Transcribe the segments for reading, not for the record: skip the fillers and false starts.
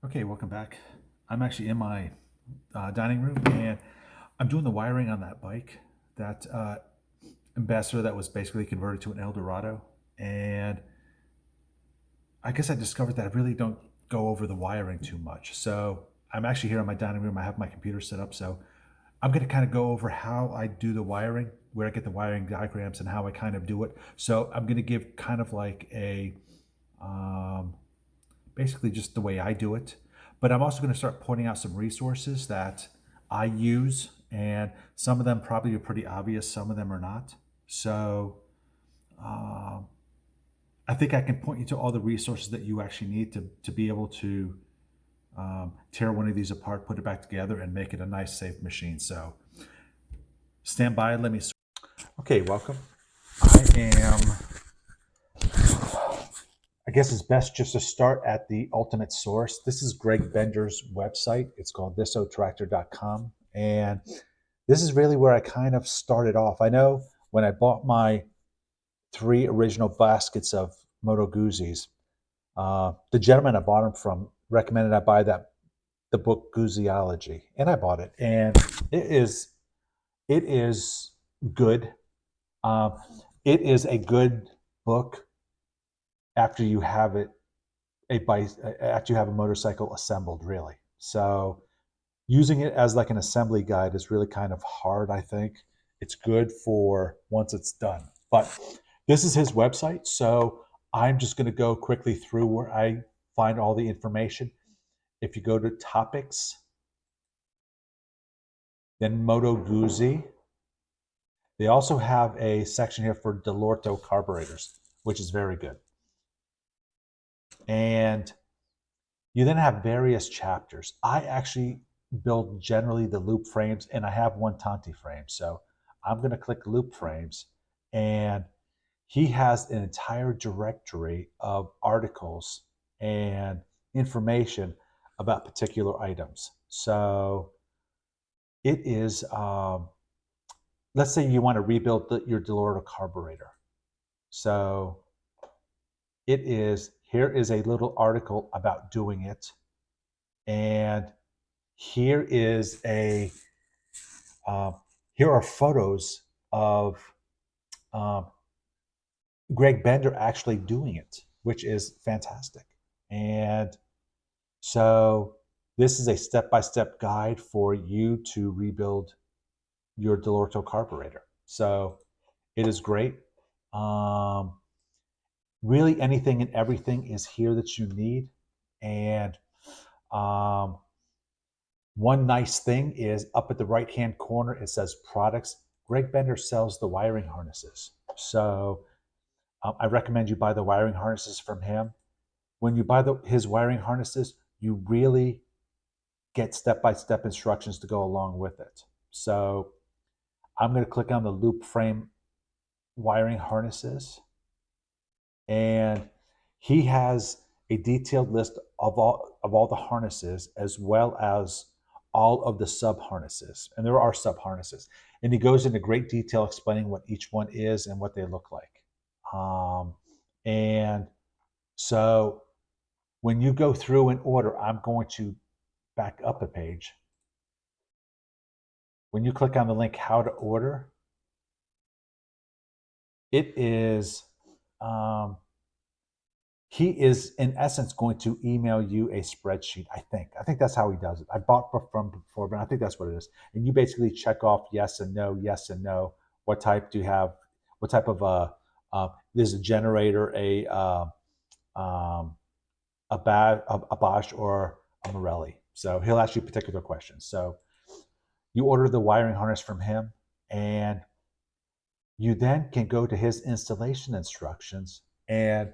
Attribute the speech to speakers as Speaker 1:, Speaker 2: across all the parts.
Speaker 1: Okay, welcome back. I'm actually in my dining room and I'm doing the wiring on that bike, that Ambassador that was basically converted to an Eldorado. And I guess I discovered that I really don't go over the wiring too much. So I'm actually here in my dining room. I have my computer set up. So I'm going to kind of go over how I do the wiring, where I get the wiring diagrams, and how I kind of do it. So I'm going to give kind of like a um, basically just the way I do it. But I'm also going to start pointing out some resources that I use, and some of them probably are pretty obvious, some of them are not. So um, I think I can point you to all the resources that you actually need to be able to tear one of these apart, put it back together, and make it a nice, safe machine. So stand by. Let me. Okay, welcome. I am. I guess it's best just to start at the ultimate source. This is Greg Bender's website. It's called thisotractor.com. And this is really where I kind of started off. I know when I bought my three original baskets of Moto Guzzis, the gentleman I bought them from recommended I buy the book Guzziology, and I bought it, and it is good. Um, it is a good book after you have it a bike after you have a motorcycle assembled, really. So using it as like an assembly guide is really kind of hard, I think. It's good for once it's done. But this is his website, so I'm just going to go quickly through where I find all the information. If you go to topics, then Moto Guzzi, they also have a section here for Delorto carburetors, which is very good. And you then have various chapters. I actually build generally the loop frames, and I have one Tanti frame. So I'm going to click loop frames, and he has an entire directory of articles and information about particular items. So it is, let's say you want to rebuild your Delorto carburetor. So here is a little article about doing it. And here is a uh, here are photos of um, Greg Bender actually doing it, which is fantastic. And so this is a step-by-step guide for you to rebuild your Delorto carburetor. So it is great. Um, really, anything and everything is here that you need. And um, one nice thing is up at the right hand corner, it says products. Greg Bender sells the wiring harnesses. So I recommend you buy the wiring harnesses from him. When you buy his wiring harnesses, you really get step by step instructions to go along with it. So I'm going to click on the loop frame wiring harnesses, and he has a detailed list of all the harnesses as well as all of the sub harnesses, and there are sub harnesses, and he goes into great detail explaining what each one is and what they look like. And so when you go through an order, I'm going to back up a page. When you click on the link how to order, it is he is in essence going to email you a spreadsheet. I think that's how he does it. I bought from before, but I think that's what it is. And you basically check off yes and no, yes and no. What type do you have? What type of there's a generator, um, a Bosch or a Morelli. So he'll ask you particular questions. So you order the wiring harness from him, and you then can go to his installation instructions, and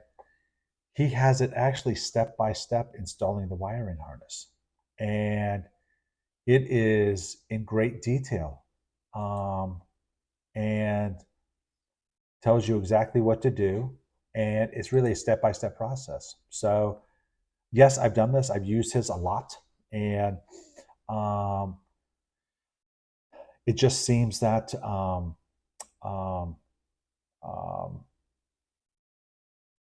Speaker 1: he has it actually step by step installing the wiring harness. And it is in great detail, and tells you exactly what to do. And it's really a step by step process. So, yes, I've done this, I've used his a lot. And um, it just seems that um, um,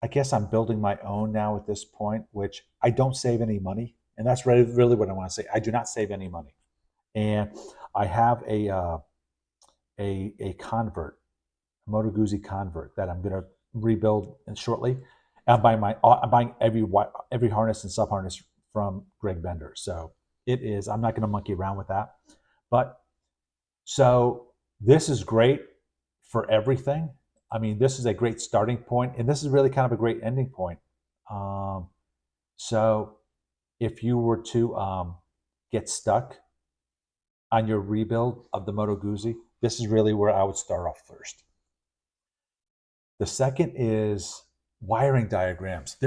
Speaker 1: I guess I'm building my own now at this point, which I don't save any money. And that's really what I want to say. I do not save any money. And I have a convert, a Moto Guzzi convert that I'm going to rebuild shortly. I'm buying every harness and sub harness from Greg Bender. So it is. I'm not going to monkey around with that. But so this is great for everything. I mean, this is a great starting point, and this is really kind of a great ending point. Um, so if you were to get stuck on your rebuild of the Moto Guzzi, this is really where I would start off first. The second is wiring diagrams.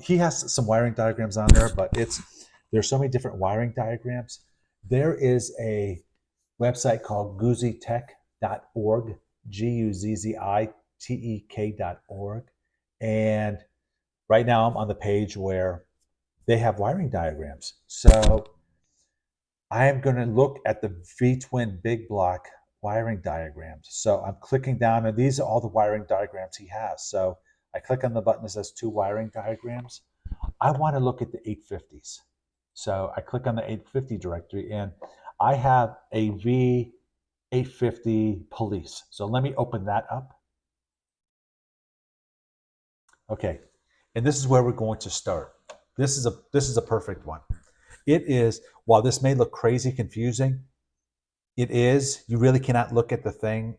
Speaker 1: He has some wiring diagrams on there, but there's so many different wiring diagrams. There is a website called guzzitech.org, GUZZITEK.org. And right now I'm on the page where they have wiring diagrams. So I am going to look at the V-twin big block wiring diagrams. So I'm clicking down, and these are all the wiring diagrams he has. So I click on the button that says 2 wiring diagrams. I want to look at the 850s. So I click on the 850 directory, and I have a V850 police. So let me open that up. Okay, and this is where we're going to start. This is a perfect one. It is, while this may look crazy confusing, it is, you really cannot look at the thing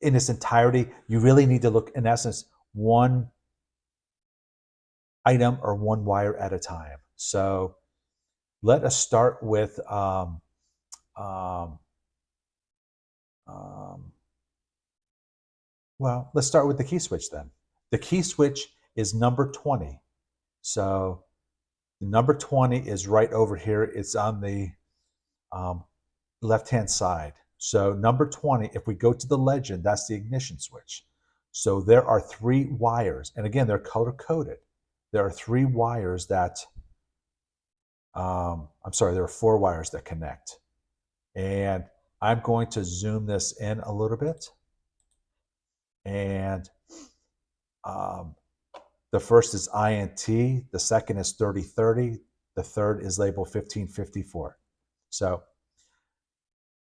Speaker 1: in its entirety. You really need to look, in essence, one item or one wire at a time. So let us start with well, let's start with the key switch then. The key switch is number 20. So number 20 is right over here. It's on the left-hand side. So number 20, if we go to the legend, that's the ignition switch. So there are 3 wires, and again, they're color-coded. There are 3 wires that, I'm sorry, there are 4 wires that connect. And I'm going to zoom this in a little bit. And the first is INT, the second is 3030, the third is labeled 1554. So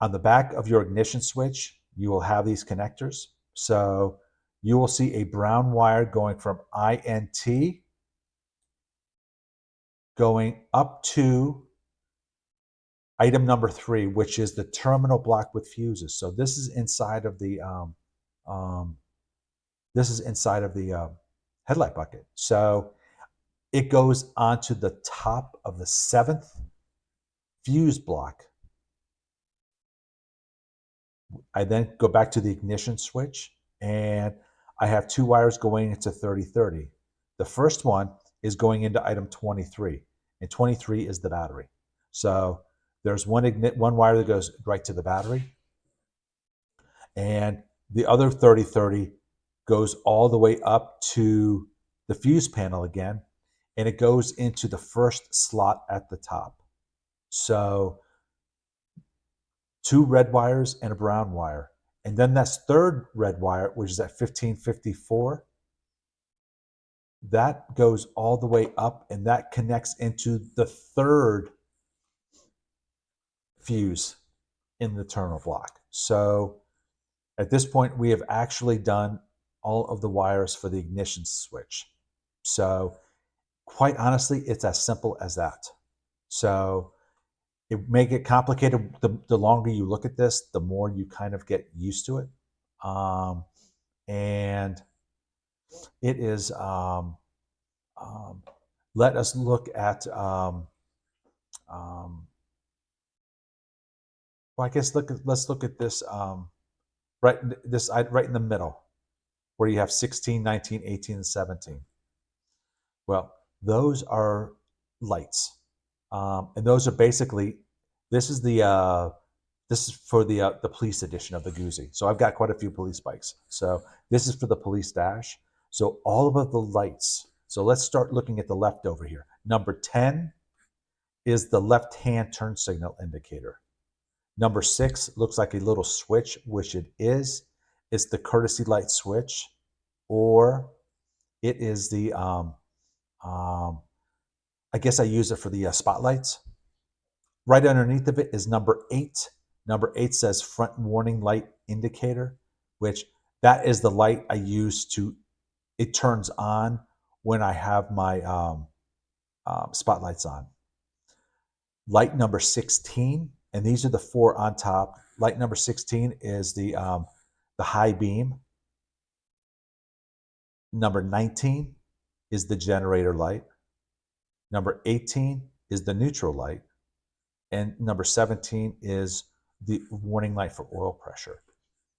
Speaker 1: on the back of your ignition switch, you will have these connectors. So you will see a brown wire going from INT going up to item number 3, which is the terminal block with fuses. So this is inside of the headlight bucket. So it goes onto the top of the 7th fuse block. I then go back to the ignition switch, and I have 2 wires going into 3030. The first one is going into item 23, and 23 is the battery. So there's one wire that goes right to the battery, and the other 3030 goes all the way up to the fuse panel again, and it goes into the first slot at the top. So 2 red wires and a brown wire. And then that's third red wire, which is at 1554. That goes all the way up, and that connects into the third fuse in the terminal block. So at this point, we have actually done all of the wires for the ignition switch. So quite honestly, it's as simple as that. So it may get complicated. The longer you look at this, the more you kind of get used to it. And it is, let us look at, well, I guess let's look at this, right in the middle, where you have 16, 19, 18, and 17. Well, those are lights. And those are basically, this is for the police edition of the Guzzi. So I've got quite a few police bikes. So this is for the police dash. So all of the lights. So let's start looking at the left over here. Number 10 is the left-hand turn signal indicator. Number 6 looks like a little switch, which it is. It's the courtesy light switch, or it is the I guess I use it for the spotlights. Right underneath of it is number 8. Number 8 says front warning light indicator, which that is the light I use to, it turns on when I have my spotlights on. Light number 16, and these are the 4 on top. Light number 16 is the high beam. Number 19 is the generator light. Number 18 is the neutral light. And number 17 is the warning light for oil pressure.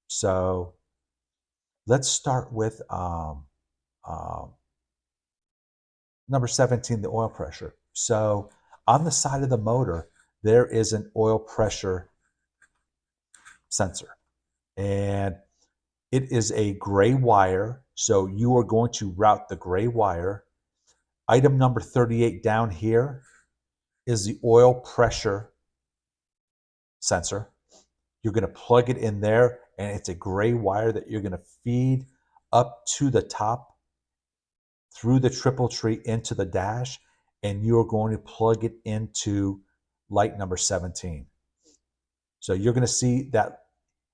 Speaker 1: So let's start with number 17, the oil pressure. So on the side of the motor, there is an oil pressure sensor. And it is a gray wire. So you are going to route the gray wire. Item number 38 down here is the oil pressure sensor. You're going to plug it in there, and it's a gray wire that you're going to feed up to the top through the triple tree into the dash, and you're going to plug it into light number 17. So you're going to see that,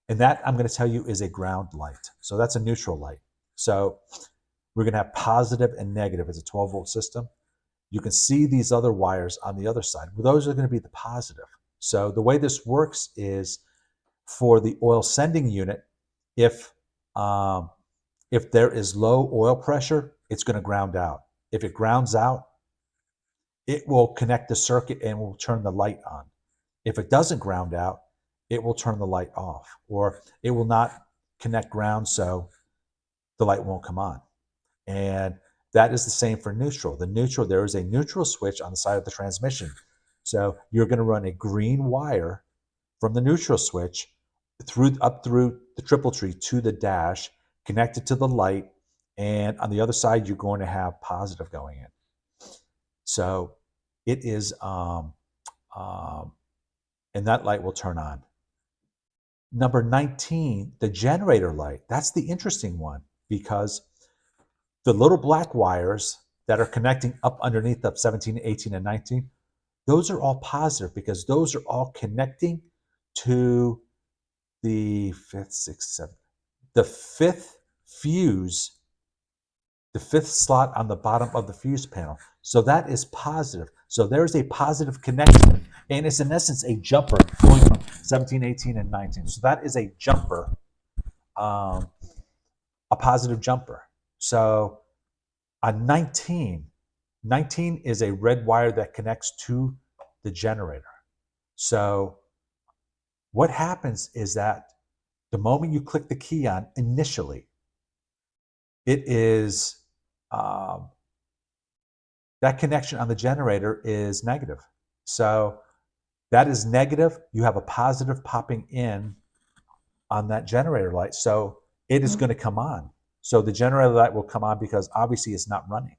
Speaker 1: and that I'm going to tell you is a ground light. So that's a neutral light. So we're going to have positive and negative. It's a 12-volt system. You can see these other wires on the other side. Well, those are going to be the positive. So the way this works is for the oil sending unit, if there is low oil pressure, it's going to ground out. If it grounds out, it will connect the circuit and will turn the light on. If it doesn't ground out, it will turn the light off, or it will not connect ground, so the light won't come on. And that is the same for neutral. The neutral, there is a neutral switch on the side of the transmission. So you're going to run a green wire from the neutral switch up through the triple tree to the dash, connected to the light, and on the other side you're going to have positive going in. So it is, and that light will turn on. Number 19, the generator light. That's the interesting one, because the little black wires that are connecting up underneath of 17, 18, and 19, those are all positive because those are all connecting to the the fifth fuse, the 5th slot on the bottom of the fuse panel. So that is positive. So there's a positive connection, and it's in essence a jumper going from 17, 18, and 19. So that is a jumper, a positive jumper. So on 19 is a red wire that connects to the generator. So what happens is that the moment you click the key on initially, it is that connection on the generator is negative. So that is negative. You have a positive popping in on that generator light. So it is going to come on. So the generator light will come on because obviously it's not running.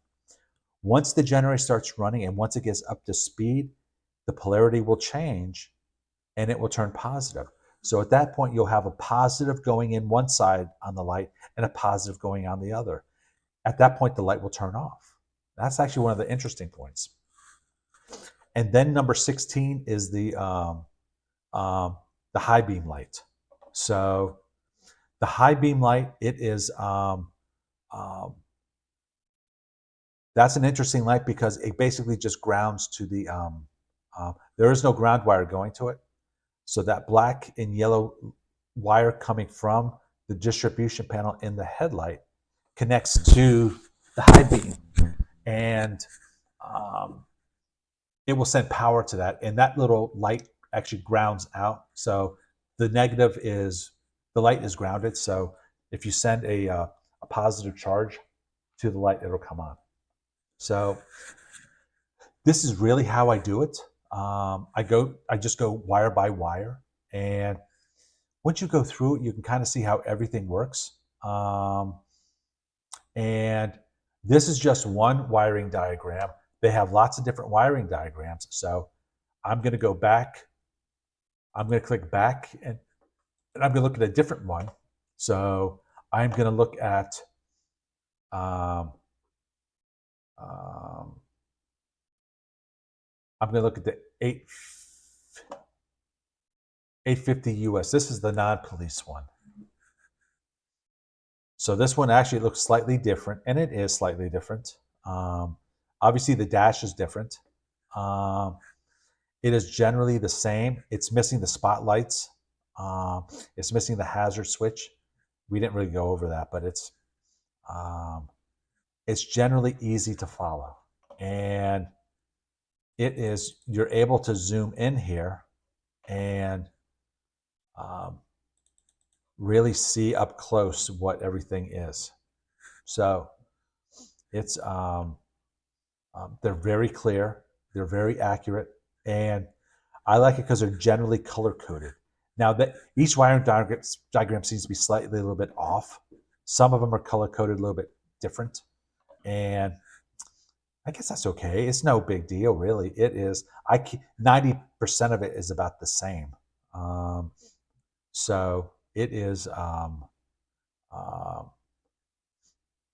Speaker 1: Once the generator starts running and once it gets up to speed, the polarity will change and it will turn positive. So at that point, you'll have a positive going in one side on the light and a positive going on the other. At that point, the light will turn off. That's actually one of the interesting points. And then number 16 is the high beam light. So the high beam light, it is that's an interesting light because it basically just grounds to the there is no ground wire going to it. So that black and yellow wire coming from the distribution panel in the headlight connects to the high beam, and it will send power to that. And that little light actually grounds out. So the negative is the light is grounded. So if you send a positive charge to the light, it'll come on. So this is really how I do it. I just go wire by wire, and once you go through it, you can kind of see how everything works. And this is just one wiring diagram. They have lots of different wiring diagrams. So I'm going to go back. I'm going to click back, and I'm going to look at a different one. So I'm going to look at I'm going to look at the 850 US. This is the non-police one. So this one actually looks slightly different, and it is slightly different. Obviously, the dash is different. Um, it is generally the same. It's missing the spotlights. It's missing the hazard switch. We didn't really go over that, but it's generally easy to follow. And you're able to zoom in here and really see up close what everything is. So it's they're very clear, they're very accurate, and I like it because they're generally color coded. Now that each wiring diagram seems to be slightly a little bit off. Some of them are color coded a little bit different, and I guess that's okay. It's no big deal, really. It is. 90% of it is about the same. So it is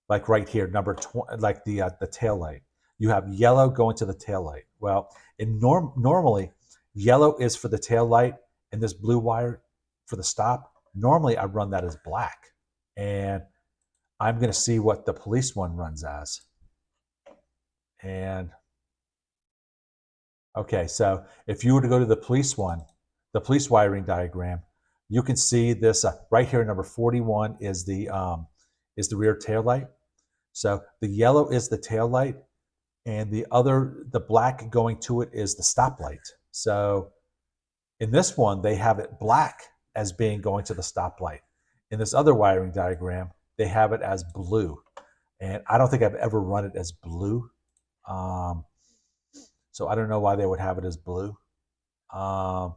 Speaker 1: like right here, number 20, like the tail light. You have yellow going to the tail light. Well, normally yellow is for the tail light, and this blue wire for the stop. Normally, I run that as black, and I'm going to see what the police one runs as. And okay, so if you were to go to the police one, the police wiring diagram, you can see this right here. Number 41 is the rear tail light. So the yellow is the tail light, and the black going to it is the stoplight. So in this one, they have it black as being going to the stoplight. In this other wiring diagram, they have it as blue. And I don't think I've ever run it as blue. So I don't know why they would have it as blue. I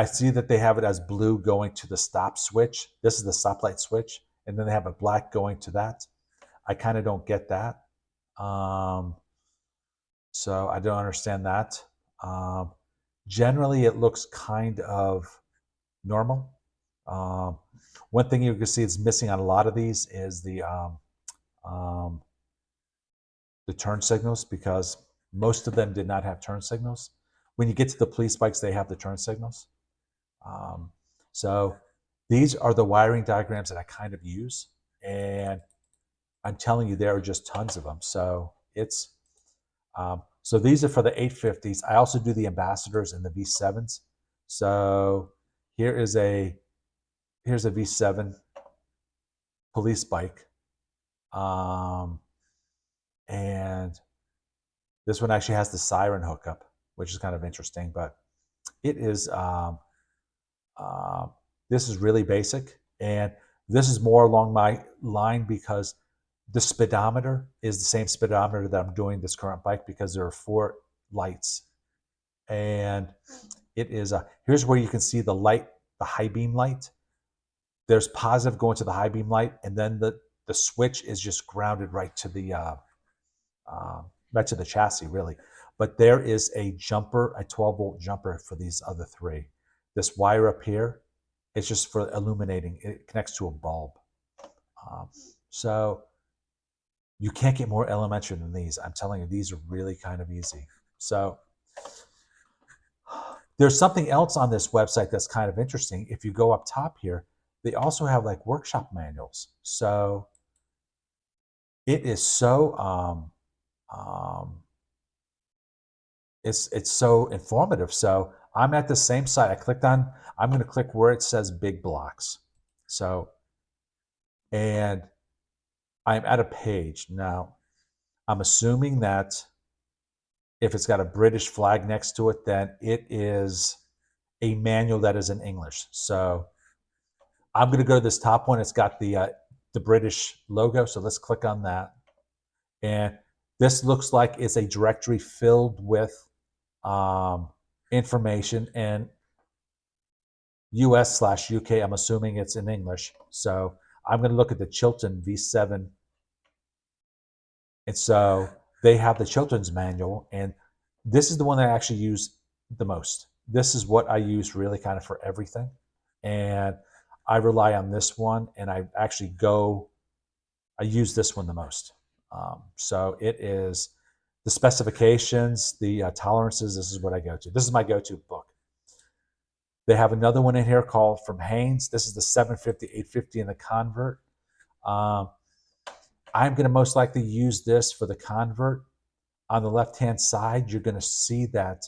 Speaker 1: see that they have it as blue going to the stop switch. This is the stoplight switch. And then they have it black going to that. I kind of don't get that. So I don't understand that. Generally, it looks kind of normal. One thing you can see is missing on a lot of these is the turn signals, because most of them did not have turn signals. When you get to the police bikes, they have the turn signals. So these are the wiring diagrams that I kind of use, and I'm telling you, there are just tons of them. So it's so these are for the 850s. I also do the Ambassadors and the V7s. So here's a V7 police bike, and this one actually has the siren hookup, which is kind of interesting. But it is this is really basic, and this is more along my line because the speedometer is the same speedometer that I'm doing this current bike, because there are 4 lights. And it is here's where you can see the light, the high beam light. There's positive going to the high beam light, and then the switch is just grounded right to the chassis, really. But there is a jumper, a 12-volt jumper for these other 3. This wire up here, it's just for illuminating. It connects to a bulb. So you can't get more elementary than these. I'm telling you, these are really kind of easy. So there's something else on this website that's kind of interesting. If you go up top here, they also have like workshop manuals. So it is so it's so informative. So I'm at the same site. I'm going to click where it says big blocks. So, and I'm at a page. Now, I'm assuming that if it's got a British flag next to it, then it is a manual that is in English. So I'm going to go to this top one. It's got the British logo. So let's click on that. And this looks like it's a directory filled with information in US/UK. I'm assuming it's in English. So I'm going to look at the Chilton V7. And so they have the Chilton's manual, and this is the one that I actually use the most. This is what I use really kind of for everything. And I rely on this one, and I use this one the most. So it is the specifications, the tolerances. This is what I go to. This is my go-to book. They have another one in here called from Haynes. This is the 750, 850 in the convert. Um, I'm going to most likely use this for the convert. On the left-hand side, you're going to see that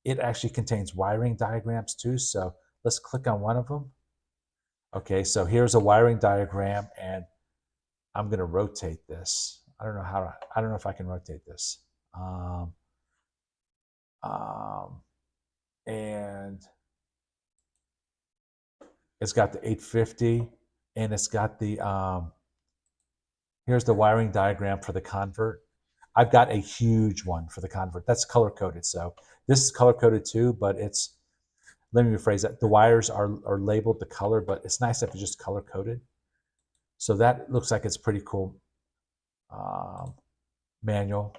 Speaker 1: it actually contains wiring diagrams too. So let's click on one of them. Okay, so here's a wiring diagram, and I'm going to rotate this. I don't know if I can rotate this. And it's got the 850, and it's got the here's the wiring diagram for the convert. I've got a huge one for the convert. That's color coded. So this is color coded too, but it's, let me rephrase that. The wires are labeled the color, but it's nice if it's just color coded. So that looks like it's pretty cool manual,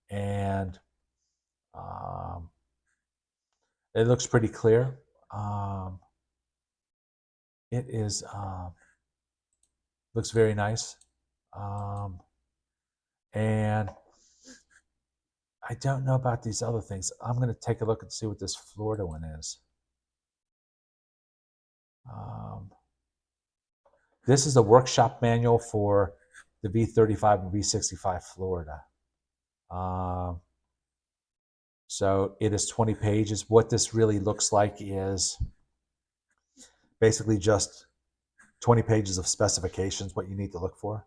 Speaker 1: and it looks pretty clear. It is looks very nice, and I don't know about these other things. I'm going to take a look and see what this Florida one is. This is a workshop manual for the V35 and V65 Florida. So it is 20 pages. What this really looks like is basically just 20 pages of specifications, what you need to look for.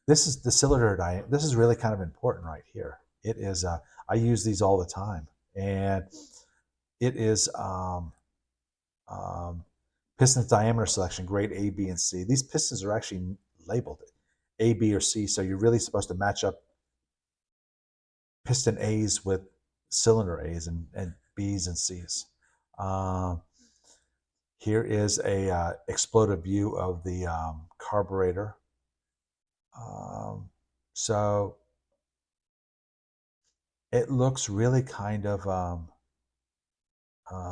Speaker 1: This is the cylinder diameter. This is really kind of important right here. It is, I use these all the time, and it is piston diameter selection, grade A, B, and C. These pistons are actually labeled A, B, or C, so you're really supposed to match up piston A's with cylinder A's and B's and C's. Here is a exploded view of the carburetor. So it looks really kind of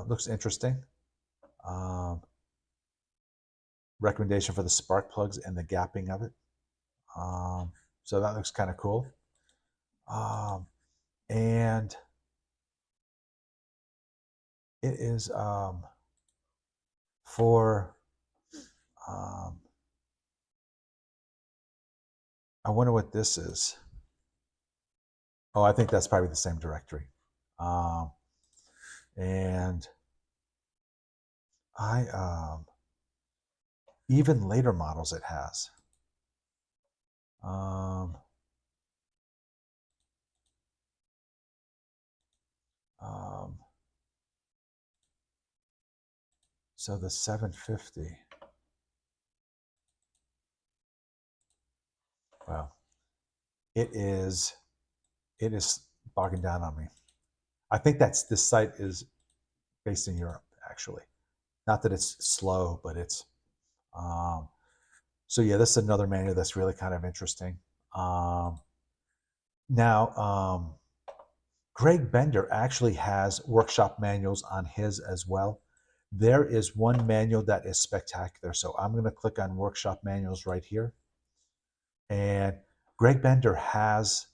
Speaker 1: looks interesting. Recommendation for the spark plugs and the gapping of it. So that looks kind of cool. And it is for I wonder what this is. Oh, I think that's probably the same directory. And even later models it has. So the 750. Well, it is bogging down on me. I think this site is based in Europe, actually. Not that it's slow, but it's so yeah, this is another manual that's really kind of interesting. Now, Greg Bender actually has workshop manuals on his as well. There is one manual that is spectacular. So I'm going to click on workshop manuals right here. And Greg Bender has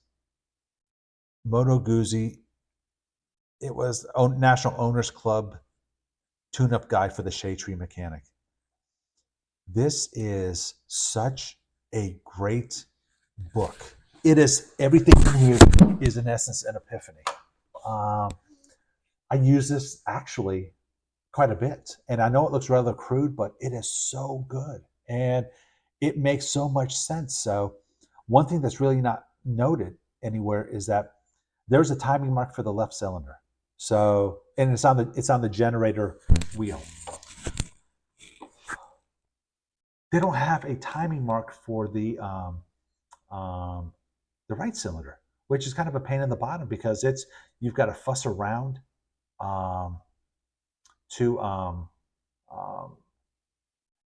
Speaker 1: Moto Guzzi. It was National Owners Club tune-up guide for the shade tree mechanic. This is such a great book. It is, everything in here is in essence an epiphany. I use this actually quite a bit, and I know it looks rather crude, but it is so good, and it makes so much sense. So one thing that's really not noted anywhere is that there's a timing mark for the left cylinder. So, and it's on the generator wheel. They don't have a timing mark for the right cylinder, which is kind of a pain in the bottom because you've got to fuss around to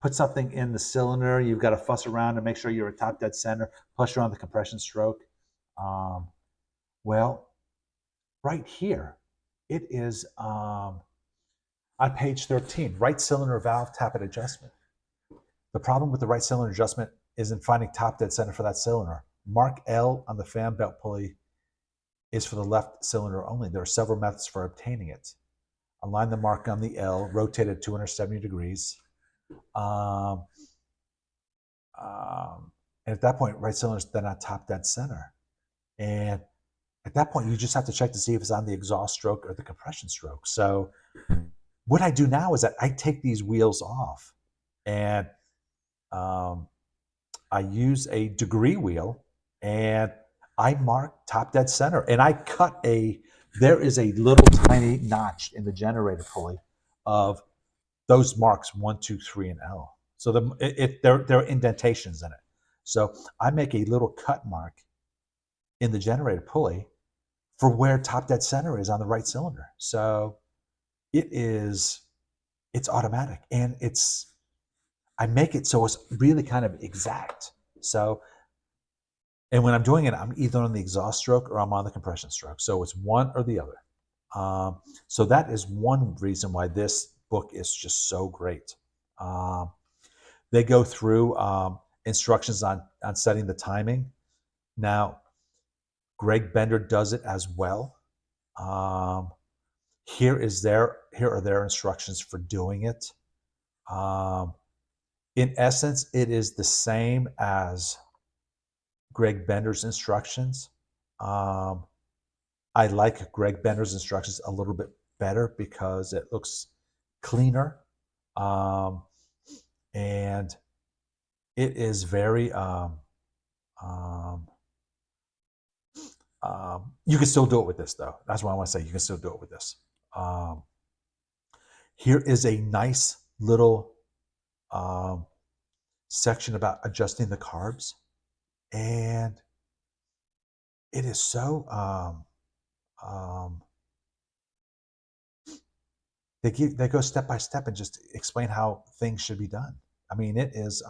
Speaker 1: put something in the cylinder. You've got to fuss around to make sure you're at top dead center, plus you're on the compression stroke. Well, right here, it is on page 13, right cylinder valve tappet adjustment. The problem with the right cylinder adjustment is in finding top dead center for that cylinder. Mark L on the fan belt pulley is for the left cylinder only. There are several methods for obtaining it. Align the mark on the L, rotate it 270 degrees. Um, and at that point, right cylinder is then on top dead center. And at that point, you just have to check to see if it's on the exhaust stroke or the compression stroke. So what I do now is that I take these wheels off and I use a degree wheel and I mark top dead center. And I cut there is a little tiny notch in the generator pulley of those marks 1, 2, 3, and L. So there are indentations in it. So I make a little cut mark in the generator pulley for where top dead center is on the right cylinder. So it's automatic, and I make it so it's really kind of exact. So, and when I'm doing it, I'm either on the exhaust stroke or I'm on the compression stroke. So it's one or the other. So that is one reason why this book is just so great. They go through instructions on setting the timing. Now, Greg Bender does it as well. Here are their instructions for doing it. In essence, it is the same as Greg Bender's instructions. I like Greg Bender's instructions a little bit better because it looks cleaner. And it is very, you can still do it with this though. That's what I want to say. You can still do it with this. Here is a nice little section about adjusting the carbs. And it is so, they go step by step and just explain how things should be done. I mean, it is,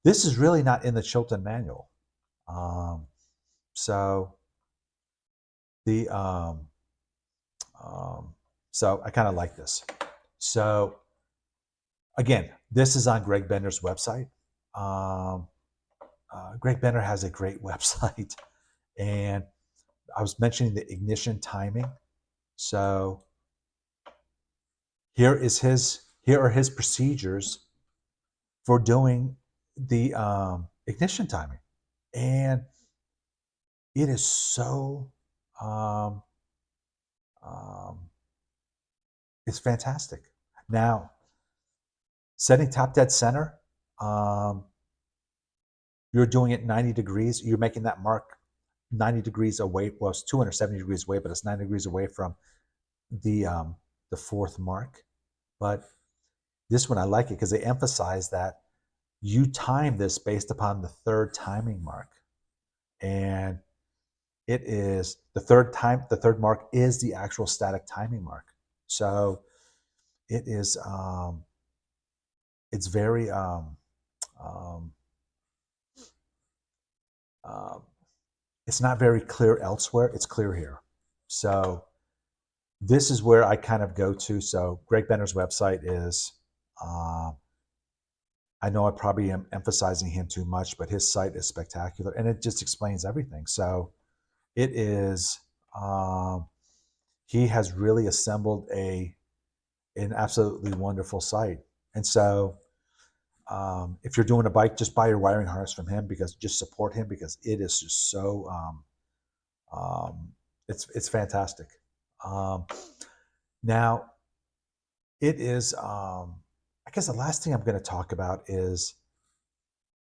Speaker 1: this is really not in the Chilton manual. So so I kind of like this. So again, this is on Greg Bender's website. Greg Bender has a great website, and I was mentioning the ignition timing. So here are his procedures for doing the ignition timing, and it is so it's fantastic. Now, setting top dead center, you're doing it 90 degrees. You're making that mark 90 degrees away. Well, it's 270 degrees away, but it's 90 degrees away from the fourth mark. But this one, I like it because they emphasize that you time this based upon the third timing mark. And it is the third mark is the actual static timing mark. So it is, it's very, it's not very clear elsewhere. It's clear here. So this is where I kind of go to. So Greg Bender's website is, I know I probably am emphasizing him too much, but his site is spectacular and it just explains everything. So it is, he has really assembled an absolutely wonderful site. And so if you're doing a bike, just buy your wiring harness from him, because just support him, because it is just so, it's fantastic. Now, it is, I guess the last thing I'm going to talk about is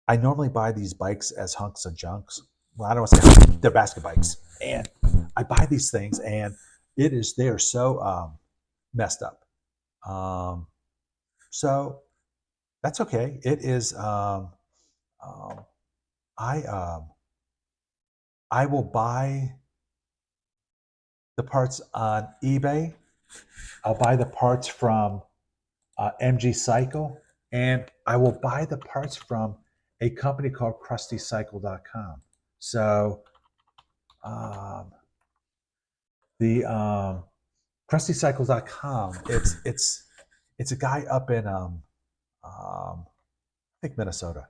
Speaker 1: I normally buy these bikes as hunks of junks. Well, I don't want to say they're basket bikes. And I buy these things and they are so messed up. So that's okay. It is, I will buy the parts on eBay. I'll buy the parts from MG Cycle, and I will buy the parts from a company called CrustyCycle.com. So the CrustyCycle.com, it's a guy up in I think Minnesota.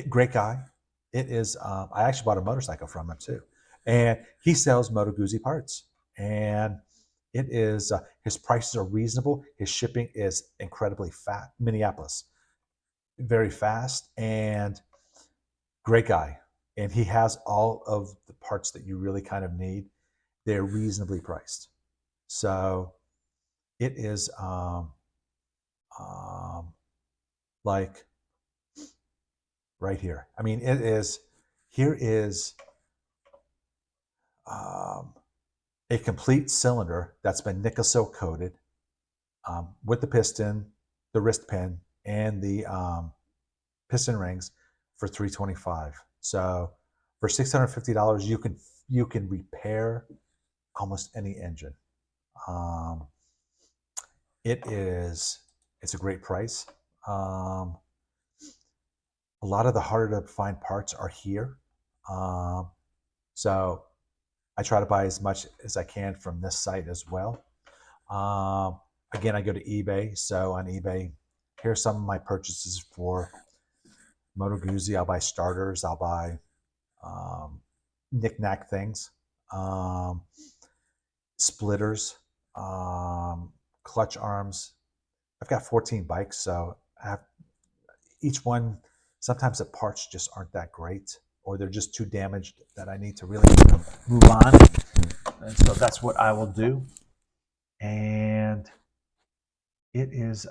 Speaker 1: Great guy. It is. I actually bought a motorcycle from him too, and he sells Moto Guzzi parts. And it is his prices are reasonable. His shipping is incredibly fast. Minneapolis, very fast, and great guy. And he has all of the parts that you really kind of need. They're reasonably priced. So it is um, like right here. I mean, it is. Here is um, a complete cylinder that's been nikasil coated with the piston, the wrist pin, and the piston rings for $325. So for $650, you can repair almost any engine. Um, it's a great price. Um, a lot of the harder to find parts are here. So I try to buy as much as I can from this site as well. Again, I go to eBay. So on eBay, here's some of my purchases for Moto Guzzi. I'll buy starters. I'll buy knick-knack things, splitters, clutch arms. I've got 14 bikes, so I have each one. Sometimes the parts just aren't that great, or they're just too damaged that I need to really move on. And so that's what I will do. And it is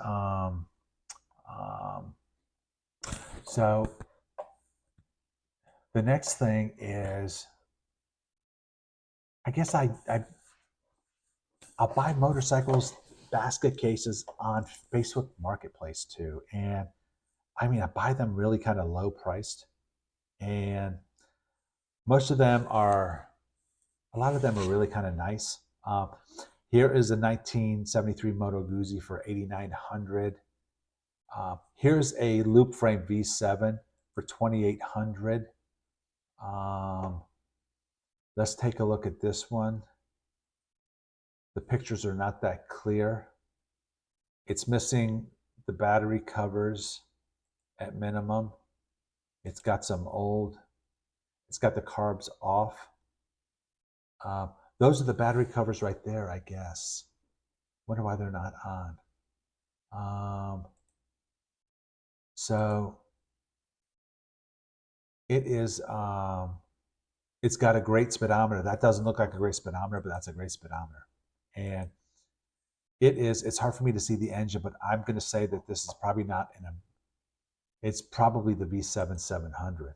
Speaker 1: so the next thing is, I guess I'll buy motorcycles basket cases on Facebook Marketplace too. And I mean, I buy them really kind of low priced, and most of them are, a lot of them are really kind of nice. Here is a 1973 Moto Guzzi for $8,900. Here's a loop frame V7 for $2,800. Let's take a look at this one. The pictures are not that clear. It's missing the battery covers at minimum. It's got it's got the carbs off. Those are the battery covers right there, I guess. Wonder why they're not on. So it is, it's got a great speedometer. That doesn't look like a great speedometer, but that's a great speedometer. And it's hard for me to see the engine, but I'm going to say that this is probably not it's probably the V7 700.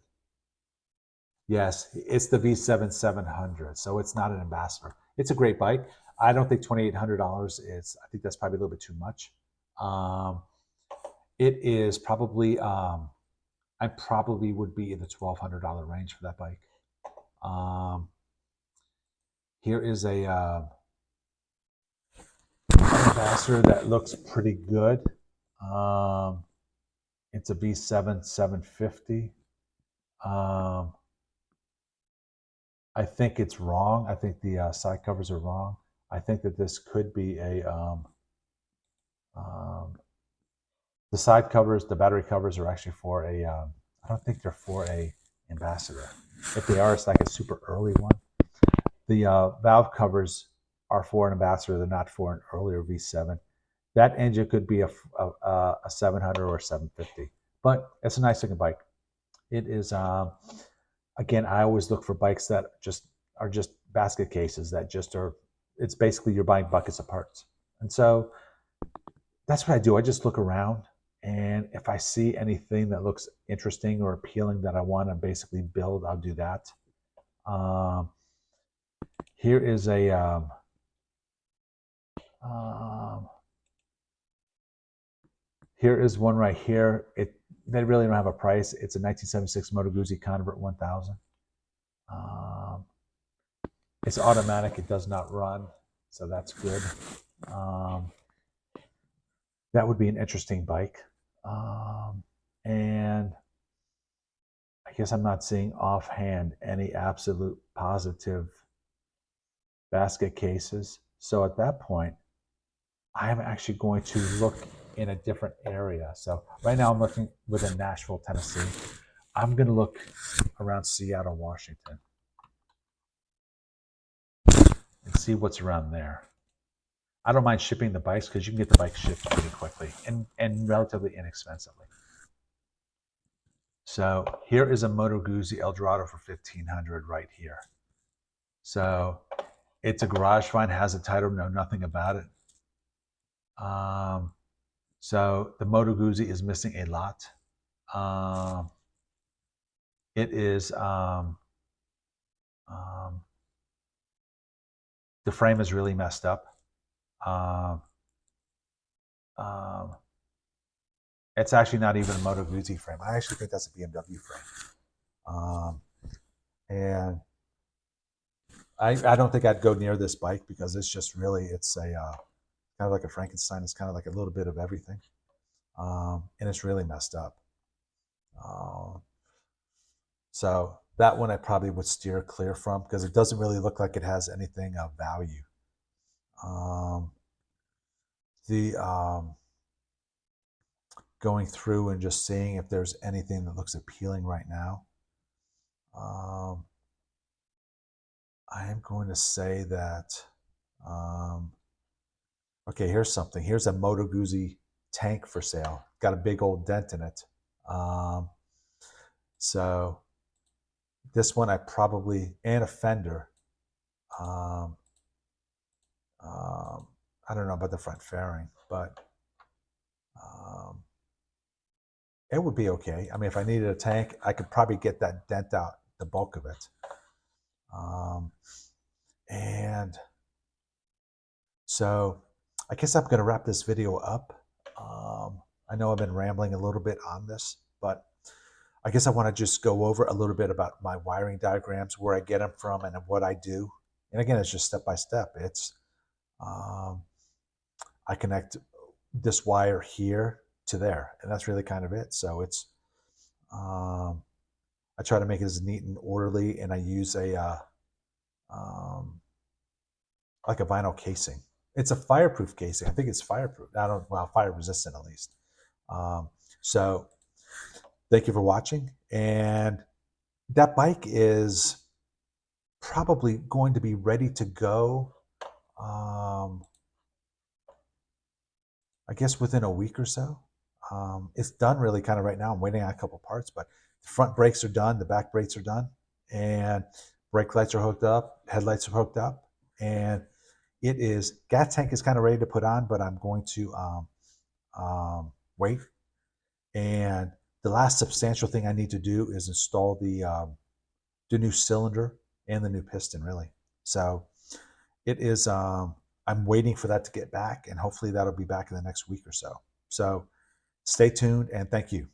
Speaker 1: Yes, it's the V7 700. So it's not an Ambassador. It's a great bike. I don't think $2,800 is, I think that's probably a little bit too much. It is probably, I probably would be in the $1,200 range for that bike. Here is a Ambassador that looks pretty good. It's a V7 750. I think it's wrong. I think the side covers are wrong. I think that this could be a the side covers, the battery covers are actually for a. I don't think they're for a Ambassador. If they are, it's like a super early one. The valve covers are for an Ambassador. They're not for an earlier V7. That engine could be a 700 or a 750, but it's a nice looking bike. It is. Again, I always look for bikes that are just basket cases that just are. It's basically you're buying buckets of parts, and so that's what I do. I just look around, and if I see anything that looks interesting or appealing that I want to basically build, I'll do that. Here is a here is one right here. They really don't have a price. It's a 1976 Moto Guzzi Convert 1000. It's automatic. It does not run, so that's good. That would be an interesting bike. And I guess I'm not seeing offhand any absolute positive basket cases. So at that point, I'm actually going to look in a different area. So right now I'm looking within Nashville, Tennessee. I'm going to look around Seattle, Washington, and see what's around there. I don't mind shipping the bikes because you can get the bike shipped pretty quickly and relatively inexpensively. So here is a Moto Guzzi Eldorado for 1,500 right here. So it's a garage find, has a title, know nothing about it. So the Moto Guzzi is missing a lot. It is the frame is really messed up. It's actually not even a Moto Guzzi frame. I actually think that's a BMW frame. And I don't think I'd go near this bike because it's just really, it's a kind of like a Frankenstein. It's kind of like a little bit of everything. And it's really messed up. So that one I probably would steer clear from because it doesn't really look like it has anything of value. Going through and just seeing if there's anything that looks appealing right now. I am going to say that, okay, here's something. Here's a Moto Guzzi tank for sale. Got a big old dent in it. So this one I probably, and a fender. I don't know about the front fairing, but it would be okay. I mean, if I needed a tank, I could probably get that dent out, the bulk of it. And so I guess I'm going to wrap this video up. I know I've been rambling a little bit on this, but I guess I want to just go over a little bit about my wiring diagrams, where I get them from, and what I do. And again, it's just step by step. It's I connect this wire here to there, and that's really kind of it. So it's I try to make it as neat and orderly, and I use a like a vinyl casing. It's a fireproof casing. I think it's fireproof. I don't, well, fire resistant at least. So thank you for watching. And that bike is probably going to be ready to go, I guess within a week or so. It's done really kind of right now. I'm waiting on a couple parts, but the front brakes are done. The back brakes are done. And brake lights are hooked up. Headlights are hooked up. And it is, gas tank is kind of ready to put on, but I'm going to wait. And the last substantial thing I need to do is install the new cylinder and the new piston, really. So it is, I'm waiting for that to get back, and hopefully that'll be back in the next week or so. So stay tuned, and thank you.